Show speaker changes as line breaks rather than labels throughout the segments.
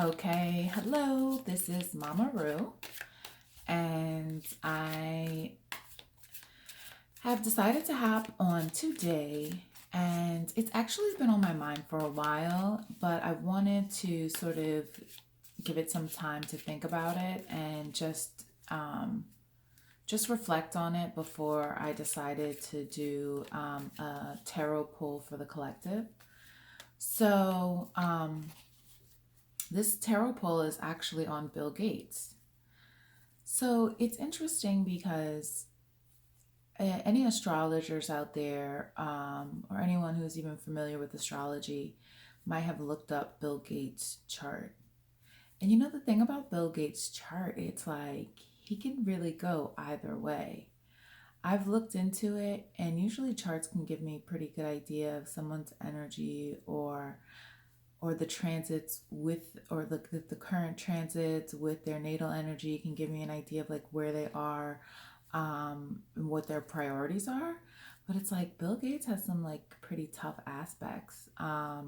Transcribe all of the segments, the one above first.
Okay, hello, this is MamaRu, and I have decided to hop on today, and it's actually been on my mind for a while, but I wanted to sort of give it some time to think about it and just reflect on it before I decided to do a tarot pull for the collective. So, this tarot pull is actually on Bill Gates. So it's interesting because any astrologers out there, or anyone who's even familiar with astrology, might have looked up Bill Gates' chart. And you know the thing about Bill Gates' chart, it's like he can really go either way. I've looked into it, and usually charts can give me a pretty good idea of someone's energy or the transits with or the current transits with their natal energy can give me an idea of like where they are, and what their priorities are. But it's like Bill Gates has some like pretty tough aspects. I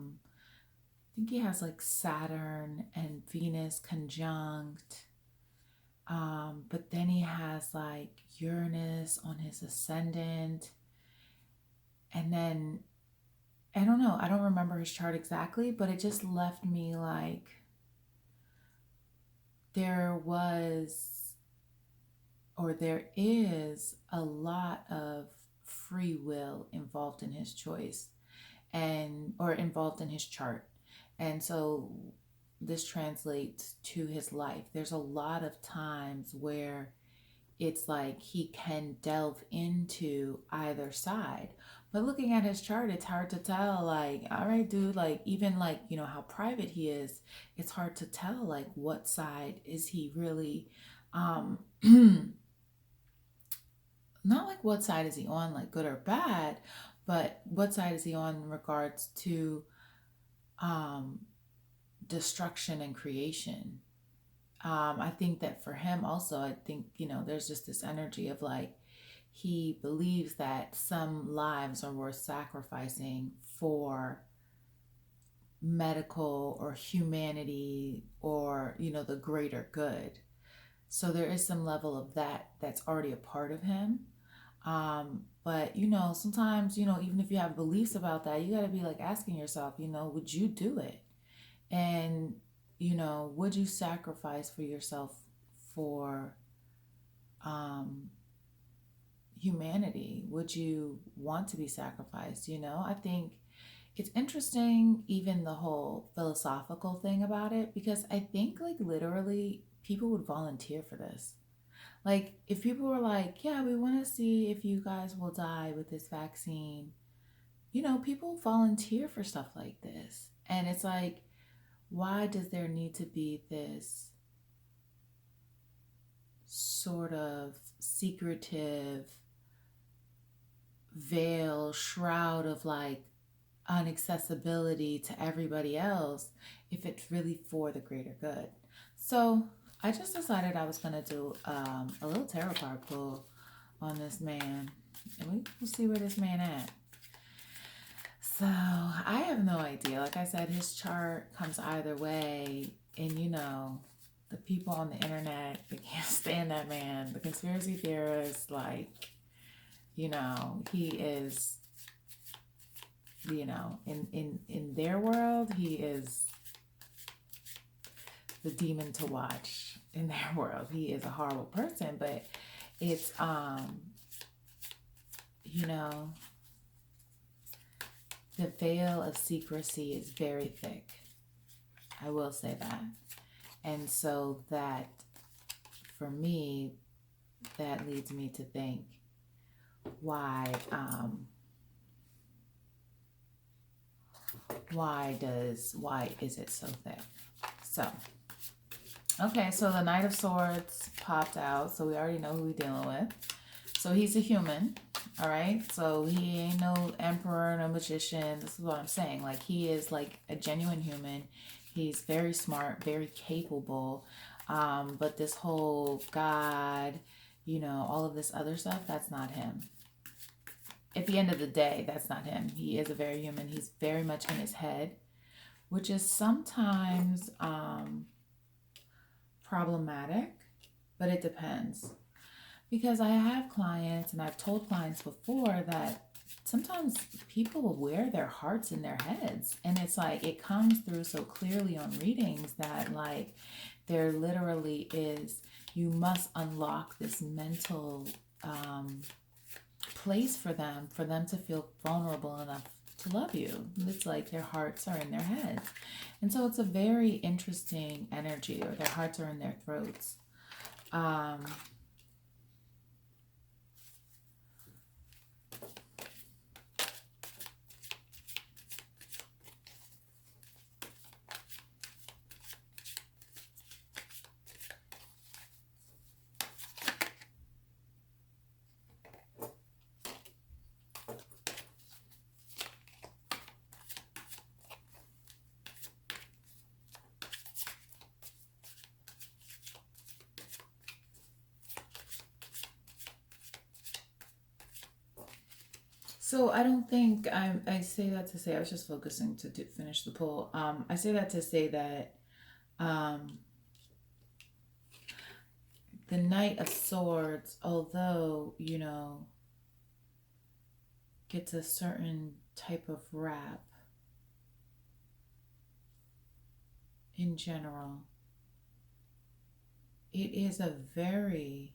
think he has like Saturn and Venus conjunct, but then he has like Uranus on his ascendant, and then I don't know, I don't remember his chart exactly, but it just left me like there was or there is a lot of free will involved in his choice and or involved in his chart. And so this translates to his life. There's a lot of times where it's like he can delve into either side. But looking at his chart, it's hard to tell, like, all right, dude, like, even like, how private he is, it's hard to tell, like, what side is he really, um, not like what side is he on, like good or bad, but what side is he on in regards to um, destruction and creation. I think that for him also, I think, there's just this energy of like, he believes that some lives are worth sacrificing for medical or humanity or, the greater good. So there is some level of that that's already a part of him. But, sometimes, even if you have beliefs about that, you got to be like asking yourself, would you do it? And, would you sacrifice for yourself for humanity? Would you want to be sacrificed? I think it's interesting, even the whole philosophical thing about it, because I think, like, literally, people would volunteer for this. Like, if people were like, yeah, we want to see if you guys will die with this vaccine, people volunteer for stuff like this. And it's like, why does there need to be this sort of secretive veil, shroud of like unaccessibility to everybody else if it's really for the greater good? So I just decided I was going to do a little tarot card pull on this man, and we'll see where this man at. So I have no idea. Like I said, his chart comes either way, and the people on the internet, they can't stand that man. The conspiracy theorists, like, he is, in their world, he is the demon to watch. In their world, he is a horrible person, but it's the veil of secrecy is very thick. I will say that. And so that, for me, that leads me to think, why is it so thick? So, okay, so the Knight of Swords popped out, so we already know who we're dealing with. So he's a human, all right? So he ain't no emperor, no magician. This is what I'm saying. Like, he is like a genuine human. He's very smart, very capable. But this whole God, all of this other stuff, that's not him. At the end of the day, that's not him. He is a very human. He's very much in his head. which is sometimes problematic, but it depends. Because I have clients, and I've told clients before that sometimes people will wear their hearts in their heads. And it's like it comes through so clearly on readings that, like, there literally is, you must unlock this mental place for them to feel vulnerable enough to love you. It's like their hearts are in their heads. And so it's a very interesting energy, or their hearts are in their throats. So I don't think I say that to say, I was just focusing to finish the pull. I say that to say that the Knight of Swords, although, gets a certain type of rap in general, it is a very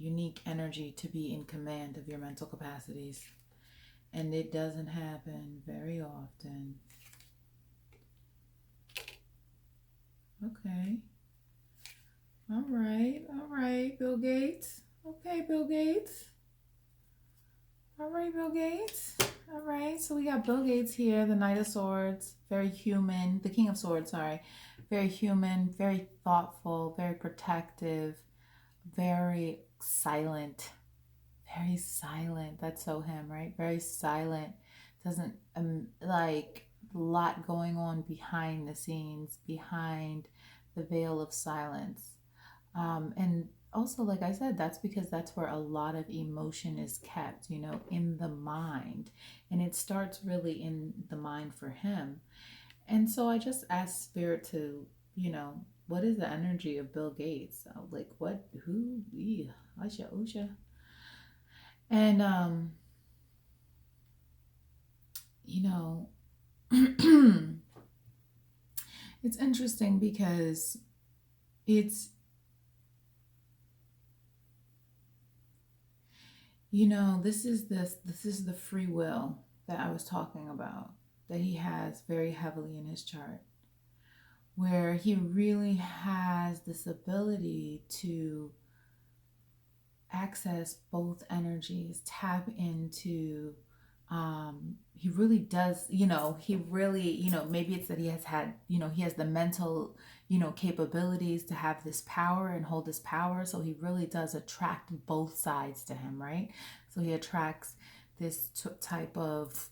unique energy to be in command of your mental capacities. And it doesn't happen very often. Okay. All right, Bill Gates. Okay, Bill Gates. All right, Bill Gates. All right, so we got Bill Gates here, the Knight of Swords, very human, the King of Swords, sorry. Very human, very thoughtful, very protective, very silent. Very silent. That's so him, right? Very silent. Doesn't, like, a lot going on behind the scenes, behind the veil of silence. And also, like I said, that's because that's where a lot of emotion is kept, in the mind. And it starts really in the mind for him. And so I just asked Spirit to, what is the energy of Bill Gates? Like, what, who, Usha, Usha. And, it's interesting because it's, this is the free will that I was talking about, that he has very heavily in his chart, where he really has this ability to access both energies, tap into, he really does, he really, maybe it's that he has had, he has the mental, capabilities to have this power and hold this power. So he really does attract both sides to him, right? So he attracts this type of,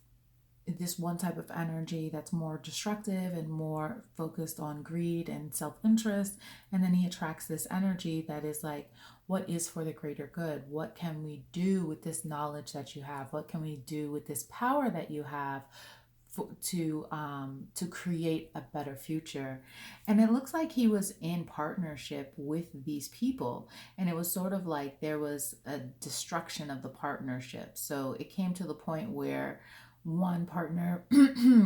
this one type of energy that's more destructive and more focused on greed and self-interest. And then he attracts this energy that is like, what is for the greater good? What can we do with this knowledge that you have? What can we do with this power that you have to create a better future? And it looks like he was in partnership with these people, and it was sort of like there was a destruction of the partnership. So it came to the point where one partner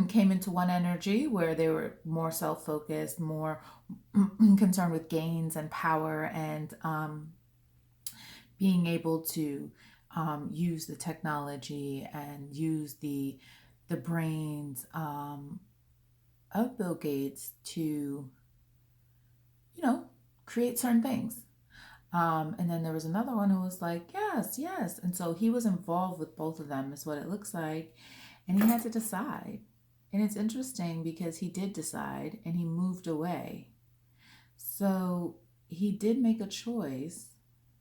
came into one energy where they were more self-focused, more concerned with gains and power, and being able to use the technology and use the brains of Bill Gates to, create certain things. And then there was another one who was like, yes, yes. And so he was involved with both of them, is what it looks like. And he had to decide. And it's interesting because he did decide and he moved away. So he did make a choice,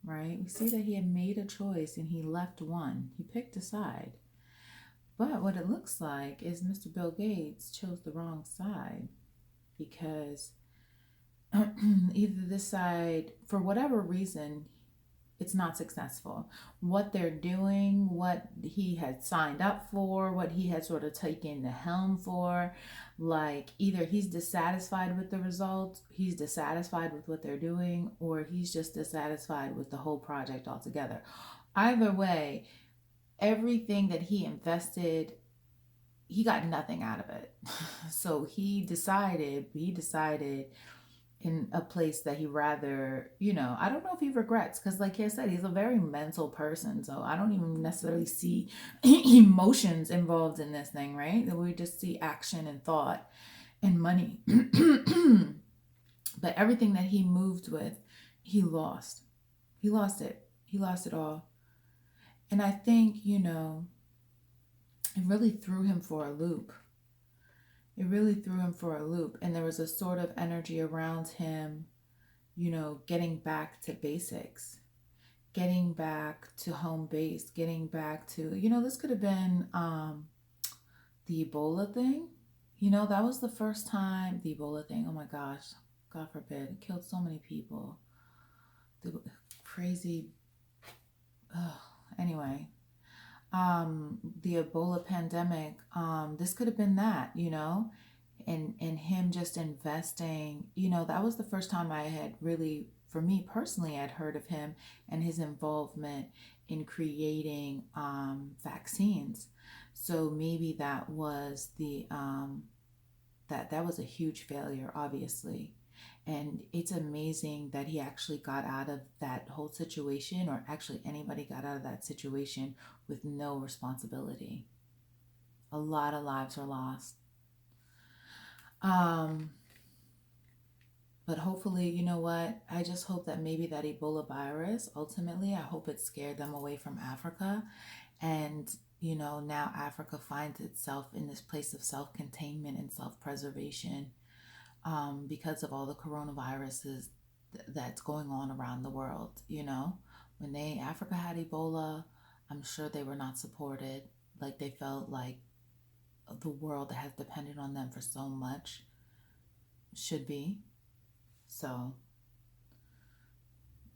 right? We see that he had made a choice and he left one. He picked a side. But what it looks like is Mr. Bill Gates chose the wrong side, because either this side, for whatever reason, It's not successful. What they're doing, what he had signed up for, what he had sort of taken the helm for, like either he's dissatisfied with the results, he's dissatisfied with what they're doing, or he's just dissatisfied with the whole project altogether. Either way, everything that he invested, he got nothing out of it. So he decided in a place that he rather, I don't know if he regrets, because like I said, he's a very mental person. So I don't even necessarily see emotions involved in this thing, right? We just see action and thought and money. But everything that he moved with, he lost. He lost it. He lost it all. And I think, it really threw him for a loop. It really threw him for a loop. And there was a sort of energy around him, getting back to basics, getting back to home base, getting back to, this could have been the Ebola thing. That was the first time, the Ebola thing. Oh my gosh, God forbid, it killed so many people. The crazy, anyway, the Ebola pandemic, this could have been that, and him just investing, that was the first time I had really, for me personally, I'd heard of him and his involvement in creating vaccines. So maybe that was that was a huge failure, obviously. And it's amazing that he actually got out of that whole situation, or actually anybody got out of that situation with no responsibility. A lot of lives are lost. But hopefully, you know what? I just hope that maybe that Ebola virus, ultimately, I hope it scared them away from Africa. And, now Africa finds itself in this place of self-containment and self-preservation, because of all the coronaviruses that's going on around the world. When Africa had Ebola, I'm sure they were not supported. Like they felt like the world that has depended on them for so much should be. So,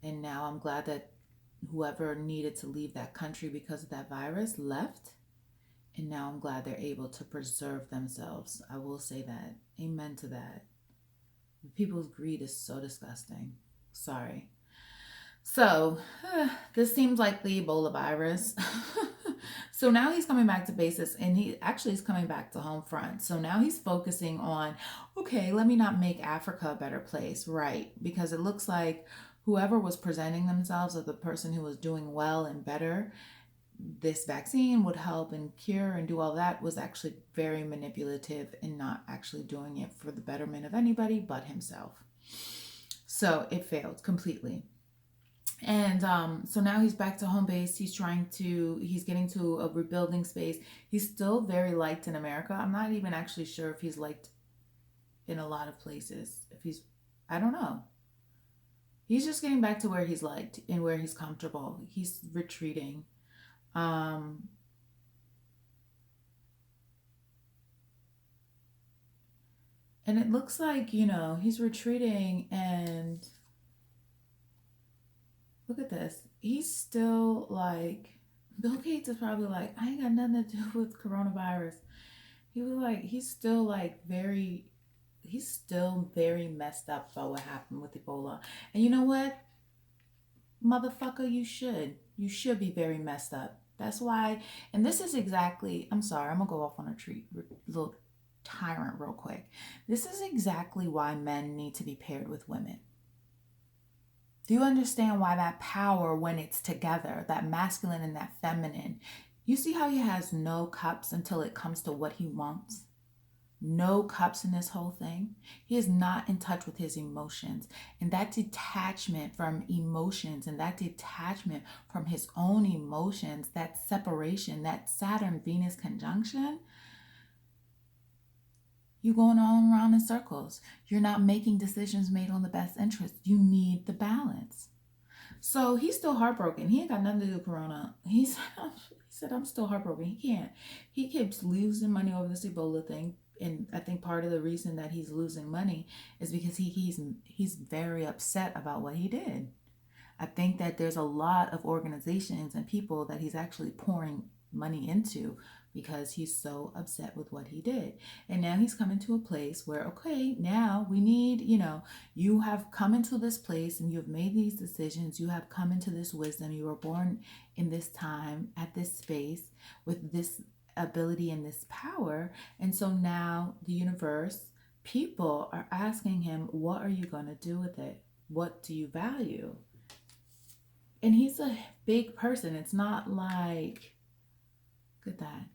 and now I'm glad that whoever needed to leave that country because of that virus left. And now I'm glad they're able to preserve themselves. I will say that. Amen to that. People's greed is so disgusting. Sorry. So, this seems like the Ebola virus. So now he's coming back to basis, and he actually is coming back to home front. So now he's focusing on, okay, let me not make Africa a better place, right? Because it looks like whoever was presenting themselves as the person who was doing well and better, this vaccine would help and cure and do all that, was actually very manipulative and not actually doing it for the betterment of anybody but himself. So it failed completely. And so now he's back to home base. He's getting to a rebuilding space. He's still very liked in America. I'm not even actually sure if he's liked in a lot of places. I don't know. He's just getting back to where he's liked and where he's comfortable. He's retreating. And it looks like, he's retreating, and look at this. He's still like, Bill Gates is probably like, I ain't got nothing to do with coronavirus. He was like, he's still very messed up about what happened with Ebola. And you know what? Motherfucker, you should be very messed up. That's why, and this is exactly, I'm sorry, I'm gonna go off on a little tyrant real quick. This is exactly why men need to be paired with women. Do you understand why that power, when it's together, that masculine and that feminine, you see how he has no cups until it comes to what he wants? No cups in this whole thing. He is not in touch with his emotions. And that detachment from emotions, and that detachment from his own emotions, that separation, that Saturn-Venus conjunction, you're going all around in circles. You're not making decisions made on the best interest. You need the balance. So he's still heartbroken. He ain't got nothing to do with Corona. He said, I'm still heartbroken. He can't. He keeps losing money over this Ebola thing. And I think part of the reason that he's losing money is because he's very upset about what he did. I think that there's a lot of organizations and people that he's actually pouring money into because he's so upset with what he did. And now he's coming to a place where, okay, now we need, you have come into this place and you have made these decisions. You have come into this wisdom. You were born in this time, at this space, with this ability and this power. And so now the universe, people are asking him, what are you going to do with it? What do you value? And he's a big person. It's not like, look at that.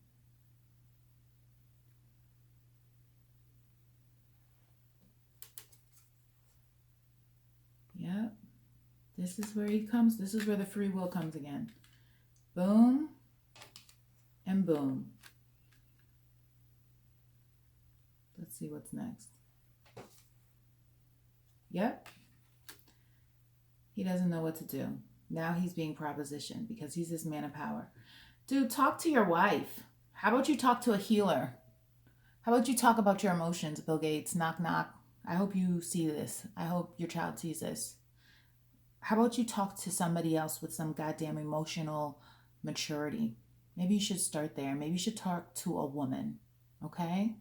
Yep. This is where he comes. This is where the free will comes again. Boom and boom. Let's see what's next. Yep. He doesn't know what to do. Now he's being propositioned because he's this man of power. Dude, talk to your wife. How about you talk to a healer? How about you talk about your emotions, Bill Gates? Knock, knock. I hope you see this. I hope your child sees this. How about you talk to somebody else with some goddamn emotional maturity? Maybe you should start there. Maybe you should talk to a woman, okay?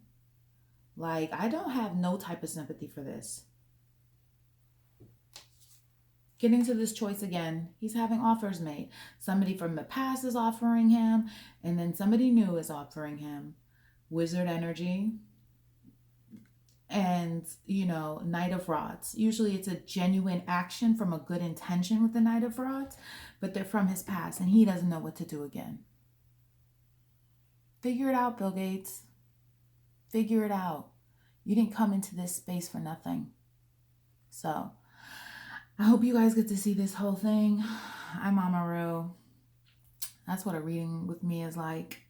Like, I don't have no type of sympathy for this. Getting to this choice again, he's having offers made. Somebody from the past is offering him, and then somebody new is offering him. Wizard energy. And, Knight of Rods. Usually it's a genuine action from a good intention with the Knight of Rods, but they're from his past, and he doesn't know what to do again. Figure it out, Bill Gates. Figure it out. You didn't come into this space for nothing. So, I hope you guys get to see this whole thing. I'm MamaRu. That's what a reading with me is like.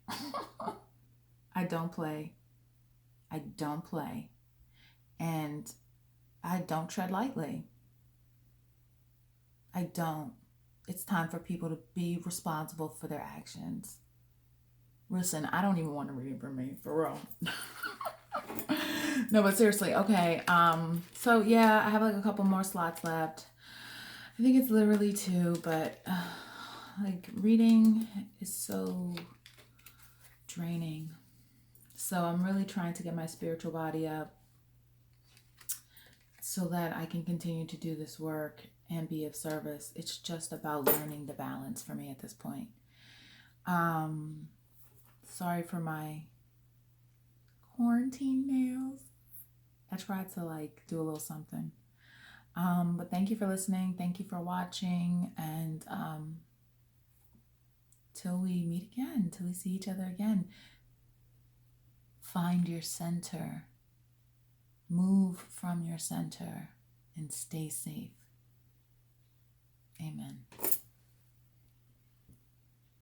I don't play. I don't play. And I don't tread lightly. I don't. It's time for people to be responsible for their actions. Listen, I don't even want to read for me, for real. No, but seriously, okay. So yeah, I have like a couple more slots left. I think it's literally 2, but like reading is so draining. So I'm really trying to get my spiritual body up so that I can continue to do this work and be of service. It's just about learning the balance for me at this point. Sorry for my quarantine nails. I tried to like do a little something. But thank you for listening. Thank you for watching. And till we meet again, till we see each other again, find your center. Move from your center and stay safe.